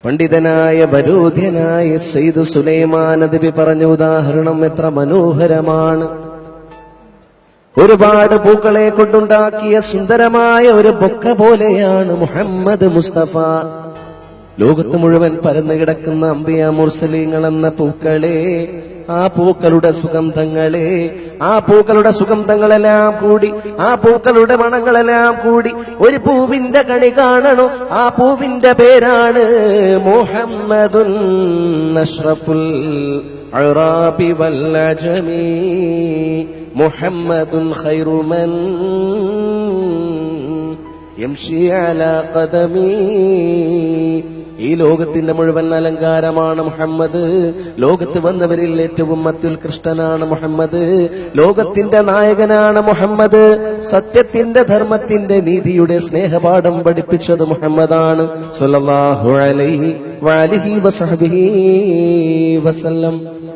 പണ്ഡിതനായ വരൂധ്യനായ സയ്യിദ് സുലൈമാൻ നബി പറഞ്ഞ ഉദാഹരണം എത്ര മനോഹരമാണ്. ഒരുപാട് പൂക്കളെ കൊണ്ടുണ്ടാക്കിയ സുന്ദരമായ ഒരു ബൊക്ക പോലെയാണ് മുഹമ്മദ് മുസ്തഫ. ലോകത്ത് മുഴുവൻ പരന്നു കിടക്കുന്ന അംബിയ മുർസലീങ്ങൾ എന്ന പൂക്കളെ, ആ പൂക്കളുടെ സുഗന്ധങ്ങളെ, ആ പൂക്കളുടെ സുഗന്ധങ്ങളെല്ലാം കൂടി, ആ പൂക്കളുടെ മണങ്ങളെല്ലാം കൂടി ഒരു പൂവിന്റെ കണി കാണണോ? ആ പൂവിന്റെ പേരാണ് മുഹമ്മദുൻ അഷ്റഫുൽ അറാബി വൽ അജമി, മുഹമ്മദുൻ ഖൈറു മൻ യംശി അലാ ഖദമി. ഈ ലോകത്തിന്റെ മുഴുവൻ അലങ്കാരമാണ് മുഹമ്മദ്. ലോകത്ത് വന്നവരിൽ ഏറ്റവും അത്യുത്കൃഷ്ടനാണ് മുഹമ്മദ്. ലോകത്തിന്റെ നായകനാണ് മുഹമ്മദ്. സത്യത്തിന്റെ, ധർമ്മത്തിന്റെ, നീതിയുടെ സ്നേഹപാഠം പഠിപ്പിച്ചത് മുഹമ്മദാണ് സ്വല്ലല്ലാഹു അലൈഹി വഅലിഹി വസഹ്ബിഹി വസല്ലം.